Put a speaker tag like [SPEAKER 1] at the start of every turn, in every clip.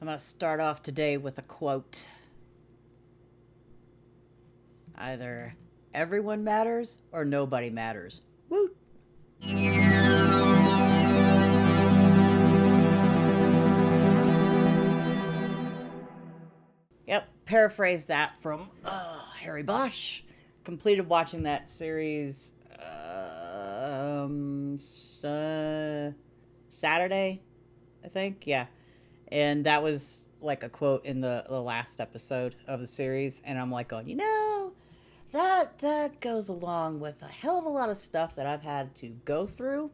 [SPEAKER 1] I'm going to start off today with a quote. Either everyone matters or nobody matters. Woot! Yep, paraphrase that from Harry Bosch. Completed watching that series Saturday, I think. Yeah. And that was like a quote in the last episode of the series. And I'm like going, that goes along with a hell of a lot of stuff that I've had to go through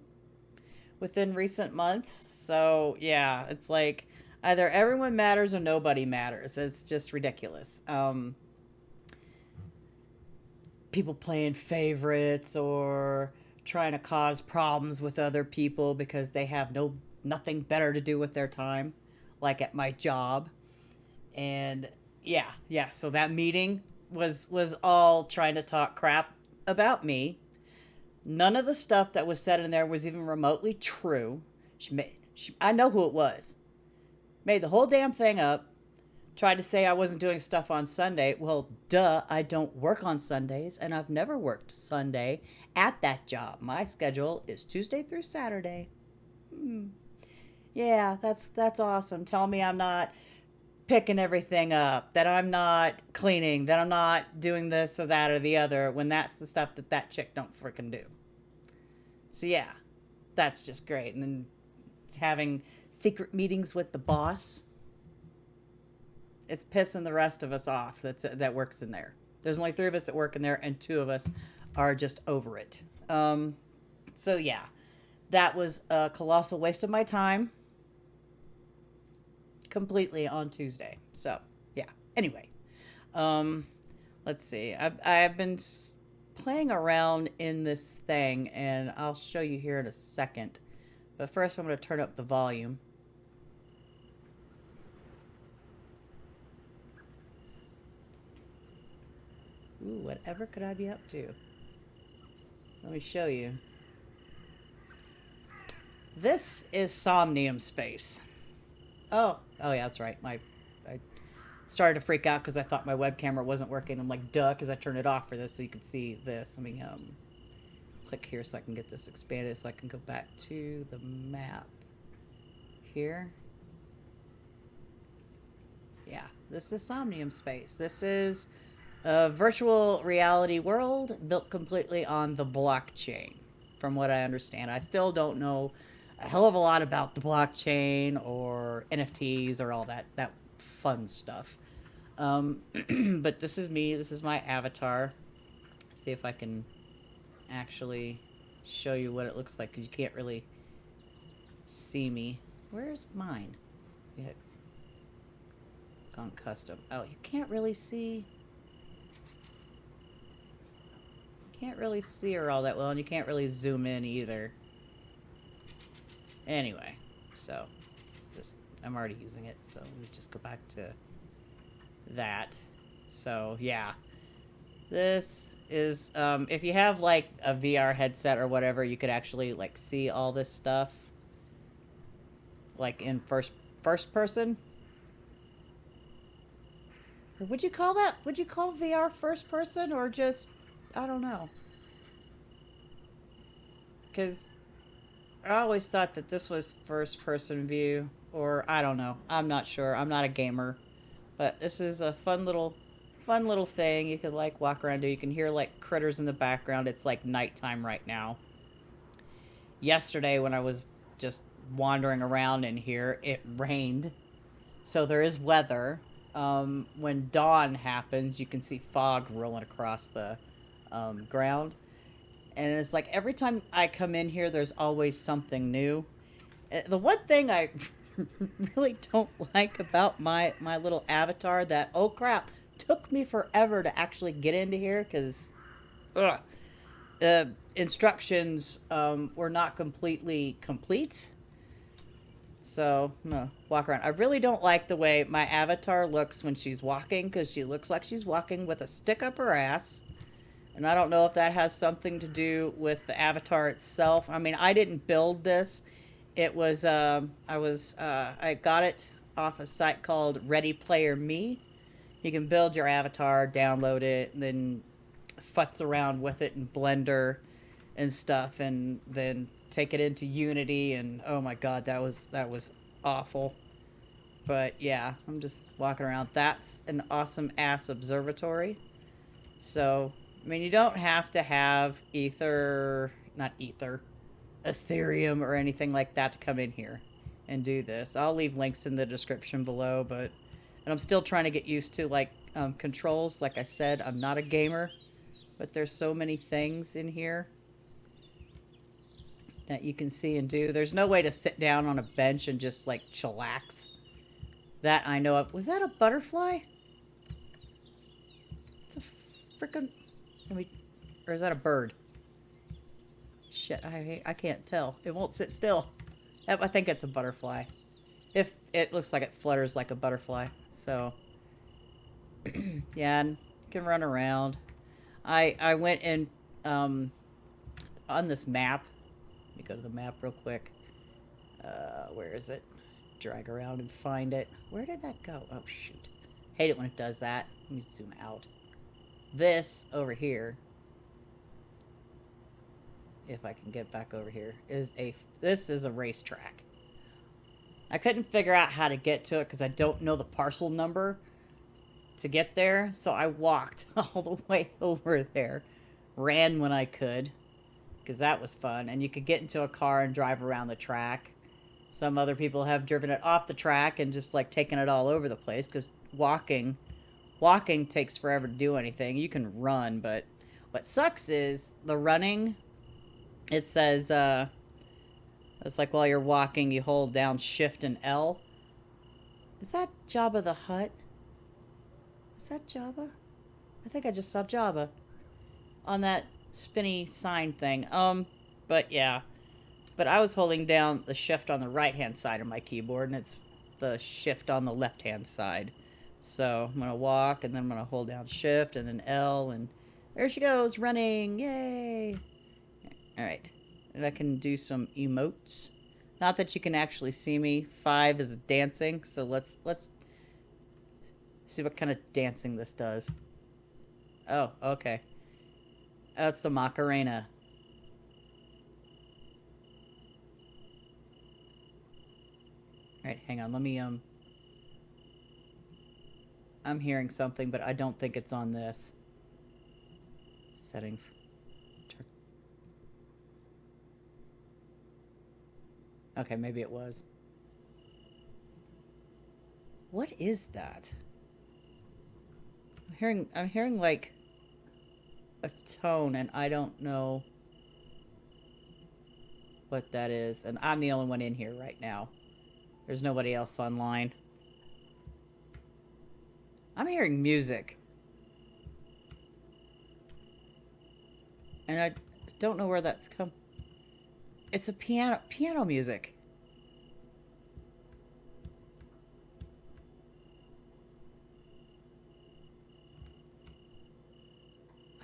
[SPEAKER 1] within recent months. So yeah, it's like either everyone matters or nobody matters. It's just ridiculous. People playing favorites or trying to cause problems with other people because they have nothing better to do with their time, like at my job. And yeah. So that meeting was all trying to talk crap about me. None of the stuff that was said in there was even remotely true. I know who it was. Made the whole damn thing up. Tried to say I wasn't doing stuff on Sunday. Well, duh, I don't work on Sundays, and I've never worked Sunday at that job. My schedule is Tuesday through Saturday. Yeah, that's awesome. Tell me I'm not picking everything up, that I'm not cleaning, that I'm not doing this or that or the other, when that's the stuff that chick don't freaking do. So yeah, that's just great. And then having secret meetings with the boss. It's pissing the rest of us off that works in there. There's only 3 of us that work in there, and 2 of us are just over it. So yeah, that was a colossal waste of my time. Completely on Tuesday. So yeah. Anyway, let's see. I've been playing around in this thing, and I'll show you here in a second. But first, I'm going to turn up the volume. Ooh, whatever could I be up to? Let me show you. This is Somnium Space. Oh yeah, that's right. I started to freak out because I thought my web camera wasn't working. I'm like, duh, because I turned it off for this so you could see this. Let me click here so I can get this expanded so I can go back to the map here. Yeah, this is Somnium Space. This is a virtual reality world built completely on the blockchain, from what I understand. I still don't know a hell of a lot about the blockchain or NFTs or all that fun stuff. But this is me. This is my avatar. See if I can actually show you what it looks like, because you can't really see me. Where's mine? Yeah. Gone custom. Oh, you can't really see. Can't really see her all that well, and you can't really zoom in either. Anyway, so I'm already using it, so let me just go back to that. So yeah, this is if you have like a VR headset or whatever, you could actually like see all this stuff like in first person. Or would you call VR first person, or just, I don't know. Because I always thought that this was first person view, or I don't know. I'm not sure. I'm not a gamer. But this is a fun little thing you could like walk around to. You can hear like critters in the background. It's like nighttime right now. Yesterday when I was just wandering around in here, it rained. So there is weather. When dawn happens, you can see fog rolling across the ground. And it's like every time I come in here, there's always something new. The one thing I really don't like about my little avatar, that, oh crap, took me forever to actually get into here because the instructions were not completely complete. So, no, walk around. I really don't like the way my avatar looks when she's walking, because she looks like she's walking with a stick up her ass. And I don't know if that has something to do with the avatar itself. I mean, I didn't build this. It was, I got it off a site called Ready Player Me. You can build your avatar, download it, and then futz around with it in Blender and stuff, and then take it into Unity. And oh my god, that was awful. But yeah, I'm just walking around. That's an awesome ass observatory. So, I mean, you don't have to have not Ether, Ethereum or anything like that to come in here and do this. I'll leave links in the description below, and I'm still trying to get used to, like, controls. Like I said, I'm not a gamer, but there's so many things in here that you can see and do. There's no way to sit down on a bench and just, like, chillax. That I know of. Was that a butterfly? It's a freaking... Or is that a bird? Shit, I can't tell. It won't sit still. I think it's a butterfly. If it looks like it flutters like a butterfly. So, yeah, and you can run around. I went in on this map. Let me go to the map real quick. Where is it? Drag around and find it. Where did that go? Oh, shoot. Hate it when it does that. Let me zoom out. This over here, if I can get back over here, this is a racetrack. I couldn't figure out how to get to it because I don't know the parcel number to get there, so I walked all the way over there. Ran when I could, because that was fun. And you could get into a car and drive around the track. Some other people have driven it off the track and just, like, taken it all over the place, because walking takes forever to do anything. You can run, but what sucks is the running. It says, it's like while you're walking, you hold down Shift and L. Is that Jabba the Hutt? Is that Jabba? I think I just saw Jabba on that spinny sign thing. But yeah. But I was holding down the Shift on the right-hand side of my keyboard, and it's the Shift on the left-hand side. So I'm going to walk, and then I'm going to hold down Shift, and then L, and there she goes, running. Yay! Alright. And I can do some emotes. Not that you can actually see me. 5 is dancing, so let's see what kind of dancing this does. Oh, okay. That's the Macarena. Alright, hang on, let me, I'm hearing something, but I don't think it's on this. Settings. Okay, maybe it was. What is that? I'm hearing like a tone, and I don't know what that is. And I'm the only one in here right now. There's nobody else online. I'm hearing music. And I don't know where that's come. It's a piano music.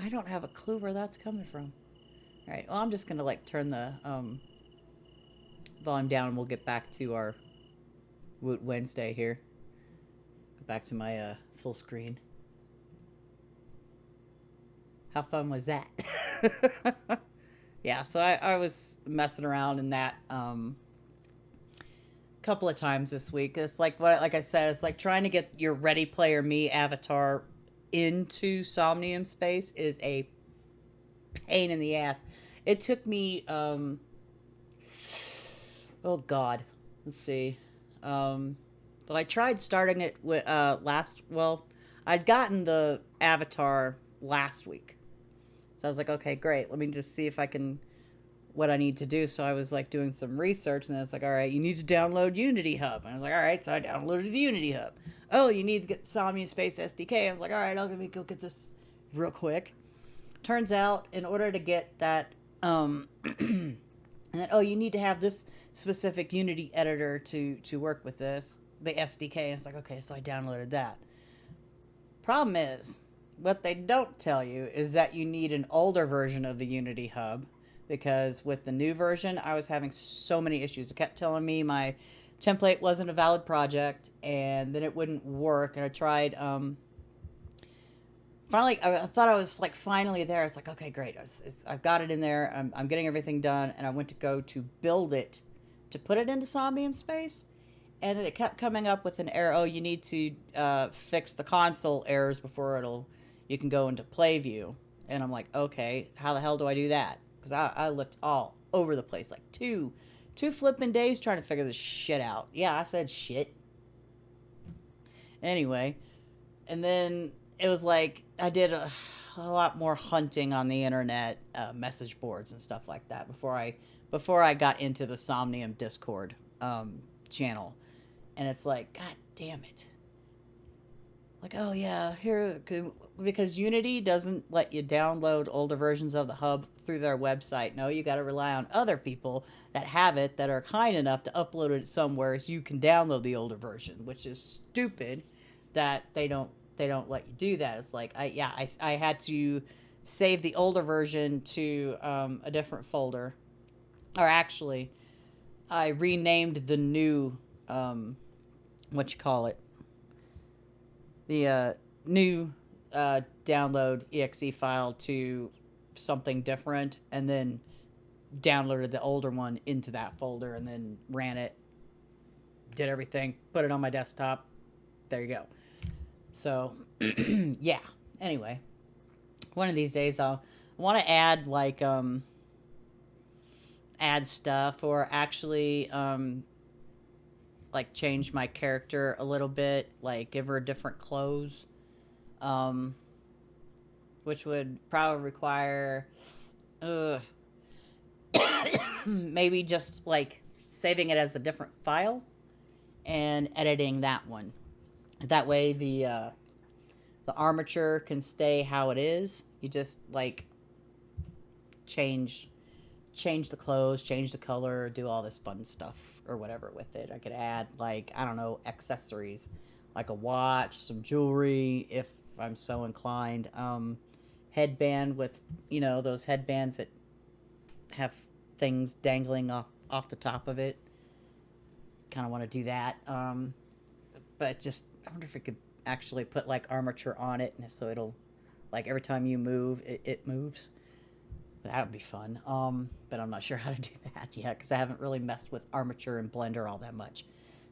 [SPEAKER 1] I don't have a clue where that's coming from. All right, well, I'm just going to, like, turn the volume down, and we'll get back to our Woot Wednesday here. Go back to my full screen. How fun was that? Yeah, so I was messing around in that couple of times this week. It's like I said, it's like trying to get your Ready Player Me avatar into Somnium Space is a pain in the ass. It took me oh god, let's see. Well, I tried starting it with I'd gotten the avatar last week. So I was like, okay, great. Let me just see if I can, what I need to do. So I was like doing some research, and then it's like, all right, you need to download Unity Hub. And I was like, all right, so I downloaded the Unity Hub. Oh, you need to get Somnium Space SDK. I was like, all right, let me go get this real quick. Turns out, in order to get that, and then, oh, you need to have this specific Unity editor to work with this, the SDK. And it's like, okay, so I downloaded that. Problem is, what they don't tell you is that you need an older version of the Unity Hub, because with the new version, I was having so many issues. It kept telling me my template wasn't a valid project, and then it wouldn't work. And I tried. Finally, I thought I was like finally there. It's like, okay, great. I've got it in there. I'm getting everything done, and I went to go to build it, to put it into Somnium Space, and then it kept coming up with an error. Oh, you need to fix the console errors before you can go into play view. And I'm like, okay, how the hell do I do that? Because I looked all over the place, like two flipping days trying to figure this shit out. Yeah, I said shit. Anyway, and then it was like I did a lot more hunting on the internet, message boards and stuff like that before I got into the Somnium Discord channel, and it's like, God damn it! Like, oh yeah, here, because Unity doesn't let you download older versions of the hub through their website. No, you got to rely on other people that have it, that are kind enough to upload it somewhere so you can download the older version, which is stupid that they don't let you do that. It's like, I had to save the older version to a different folder, or actually, I renamed the new what you call it, the new download exe file to something different, and then downloaded the older one into that folder, and then ran it, did everything, put it on my desktop. There you go. So, yeah. Anyway, one of these days I want to add like add stuff, or actually like change my character a little bit, like give her different clothes, um, which would probably require maybe just like saving it as a different file and editing that one. That way the armature can stay how it is. You just like change the clothes, change the color, do all this fun stuff or whatever with it. I could add, like, I don't know, accessories like a watch, some jewelry if I'm so inclined. Headband with, those headbands that have things dangling off the top of it. Kind of want to do that. But just, I wonder if it could actually put like armature on it, and so it'll, like, every time you move, it moves. That would be fun. But I'm not sure how to do that yet, because I haven't really messed with armature and Blender all that much.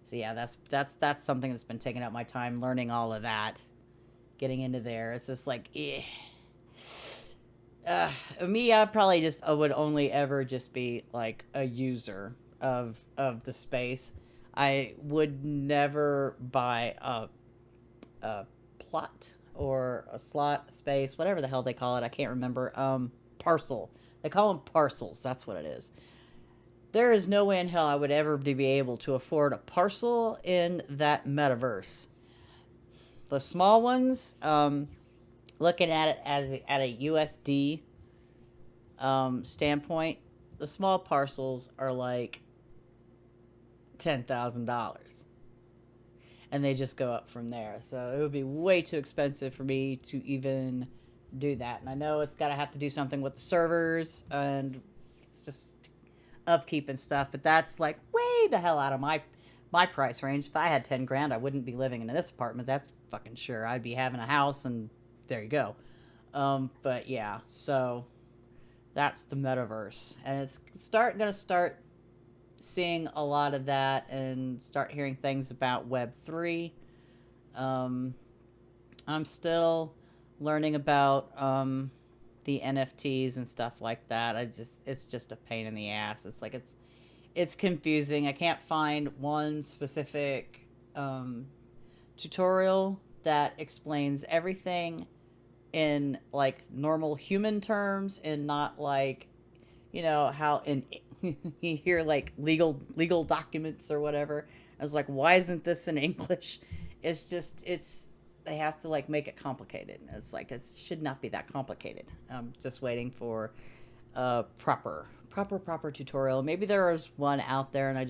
[SPEAKER 1] So yeah, that's something that's been taking up my time, learning all of that, getting into there. It's just like, me, I would only ever just be like a user of the space. I would never buy a plot or a slot space, whatever the hell they call it. I can't remember. Parcel. They call them parcels. That's what it is. There is no way in hell I would ever be able to afford a parcel in that metaverse. The small ones, looking at it at a USD standpoint, the small parcels are like $10,000, and they just go up from there. So it would be way too expensive for me to even do that. And I know it's got to have to do something with the servers, and it's just upkeep and stuff, but that's like way the hell out of my price range. If I had 10 grand, I wouldn't be living in this apartment. That's fucking sure. I'd be having a house, and there you go. But yeah, so that's the metaverse, and it's gonna start seeing a lot of that, and start hearing things about Web3. I'm still learning about the NFTs and stuff like that. It's just a pain in the ass. It's like it's confusing. I can't find one specific tutorial that explains everything in like normal human terms, and not like, how in you hear like legal documents or whatever. I was like, why isn't this in English? It's they have to like make it complicated. It's like, it should not be that complicated. I'm just waiting for a proper tutorial. Maybe there is one out there, and I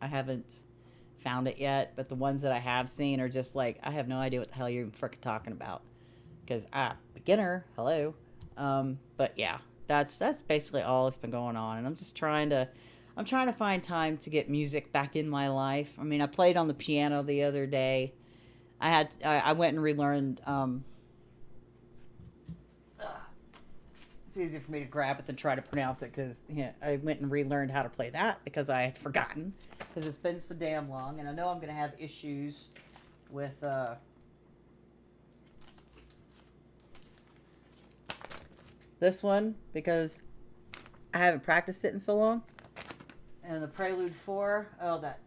[SPEAKER 1] haven't found it yet. But the ones that I have seen are just like, I have no idea what the hell you're freaking talking about, because beginner, hello. But yeah, that's basically all that's been going on, and I'm just trying to. I'm trying to find time to get music back in my life. I mean, I played on the piano the other day. I went and relearned. It's easier for me to grab it than try to pronounce it because I went and relearned how to play that because I had forgotten because it's been so damn long, and I know I'm gonna have issues with this one because I haven't practiced it in so long. And the Prelude 4, oh, that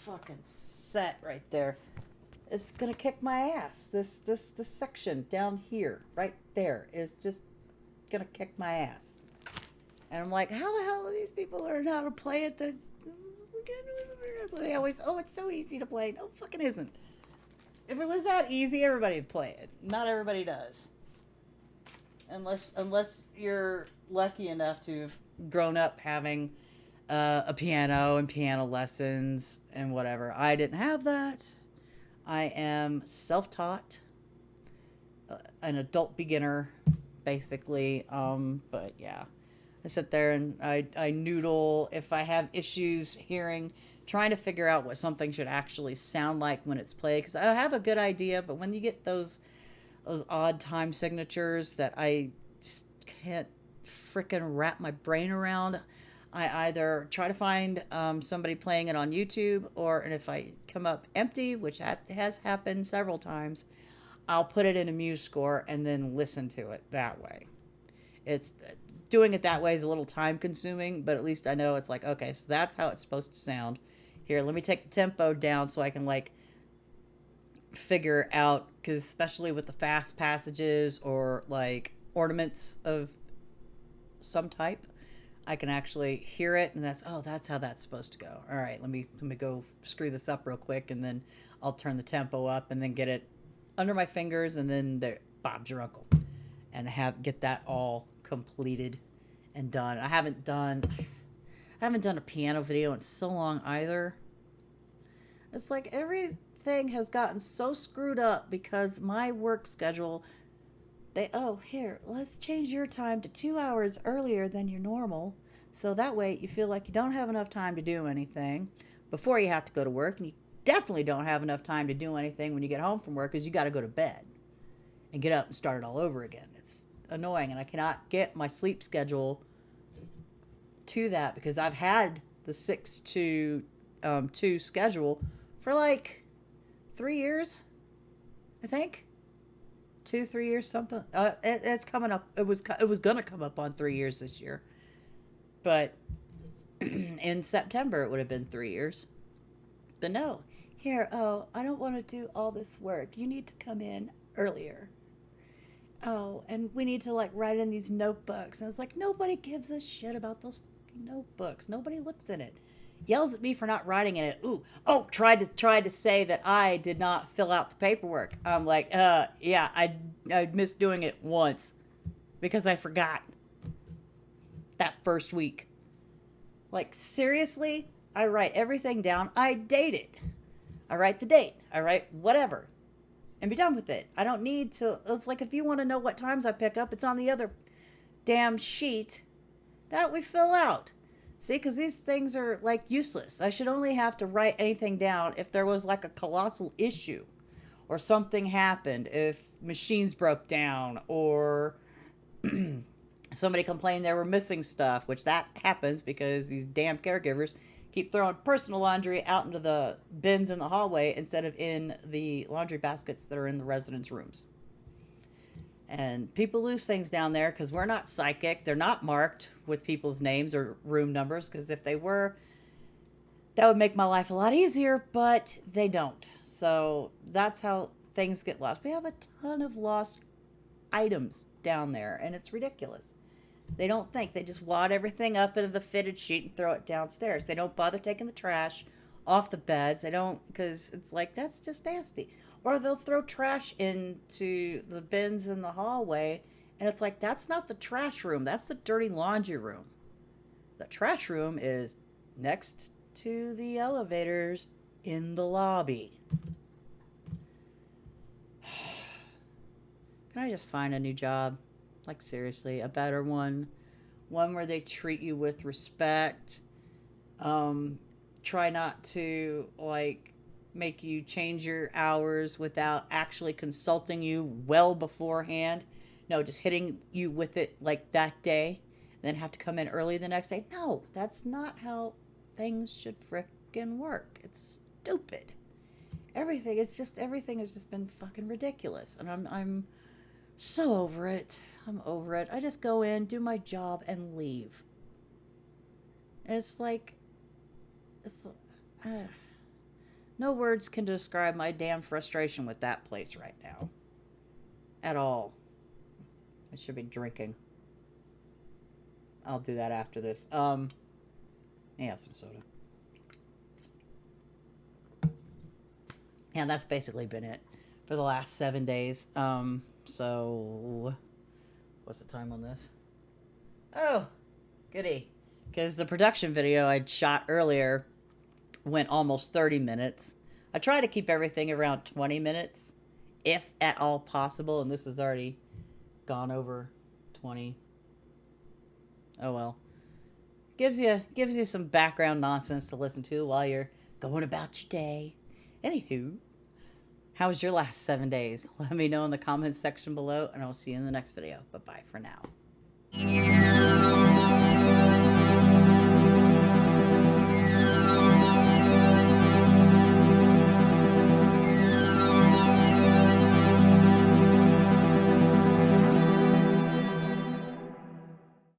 [SPEAKER 1] fucking set right there. It's gonna kick my ass. This section down here, right there, is just gonna kick my ass. And I'm like, how the hell do these people learn how to play it? They always, oh, it's so easy to play. No, fucking isn't. If it was that easy, everybody would play it. Not everybody does. Unless you're lucky enough to have grown up having a piano and piano lessons and whatever. I didn't have that. I am self-taught, an adult beginner, basically. But yeah, I sit there and I noodle if I have issues hearing, trying to figure out what something should actually sound like when it's played. Because I have a good idea, but when you get those odd time signatures that I just can't freaking wrap my brain around, I either try to find somebody playing it on YouTube, and if I come up empty, which has happened several times, I'll put it in a MuseScore and then listen to it that way. It's doing it that way is a little time consuming, but at least I know it's like, okay, so that's how it's supposed to sound. Here, let me take the tempo down so I can like figure out, because especially with the fast passages or like ornaments of some type, I can actually hear it, and that's how that's supposed to go. All right, let me go screw this up real quick, and then I'll turn the tempo up, and then get it under my fingers, and then there, Bob's your uncle, and get that all completed and done. I haven't done a piano video in so long either. It's like everything has gotten so screwed up because my work schedule. Here, let's change your time to 2 hours earlier than your normal. So that way you feel like you don't have enough time to do anything before you have to go to work. And you definitely don't have enough time to do anything when you get home from work because you got to go to bed and get up and start it all over again. It's annoying. And I cannot get my sleep schedule to that because I've had the 6 to 2 schedule for like 3 years, I think. 2-3 years, something. It's coming up. It was gonna come up on 3 years this year, but in September it would have been 3 years. But no, here. Oh, I don't want to do all this work. You need to come in earlier. Oh, and we need to like write in these notebooks. And it's like nobody gives a shit about those fucking notebooks. Nobody looks at it. Yells at me for not writing in it. Tried to say that I did not fill out the paperwork. I'm like, yeah, I missed doing it once because I forgot that first week. Like, seriously? I write everything down. I date it. I write the date. I write whatever and be done with it. I don't need to. It's like if you want to know what times I pick up, it's on the other damn sheet that we fill out. See, because these things are like useless. I should only have to write anything down if there was like a colossal issue or something happened, if machines broke down or somebody complained they were missing stuff, which that happens because these damn caregivers keep throwing personal laundry out into the bins in the hallway instead of in the laundry baskets that are in the residents' rooms. And people lose things down there because we're not psychic. They're not marked with people's names or room numbers, because if they were, that would make my life a lot easier, but they don't. So that's how things get lost. We have a ton of lost items down there, and it's ridiculous. They don't think. They just wad everything up into the fitted sheet and throw it downstairs. They don't bother taking the trash off the beds. They don't, because it's like, that's just nasty. Or they'll throw trash into the bins in the hallway, and it's like, that's not the trash room. That's the dirty laundry room. The trash room is next to the elevators in the lobby. Can I just find a new job? Like, seriously, a better one. One where they treat you with respect Try not to like make you change your hours without actually consulting you well beforehand. No, just hitting you with it like that day and then have to come in early the next day. No, that's not how things should frickin' work. It's stupid. Everything has just been fucking ridiculous. And I'm so over it. I'm over it. I just go in, do my job, and leave. It's like, it's, uh, no words can describe my damn frustration with that place right now. At all. I should be drinking. I'll do that after this. Yeah, some soda. Yeah, that's basically been it for the last 7 days. So what's the time on this? Oh, goody. Because the production video I'd shot earlier went almost 30 minutes. I try to keep everything around 20 minutes, if at all possible, and this has already gone over 20. Oh well. Gives you some background nonsense to listen to while you're going about your day. Anywho, how was your last 7 days? Let me know in the comments section below, and I'll see you in the next video. Bye bye for now.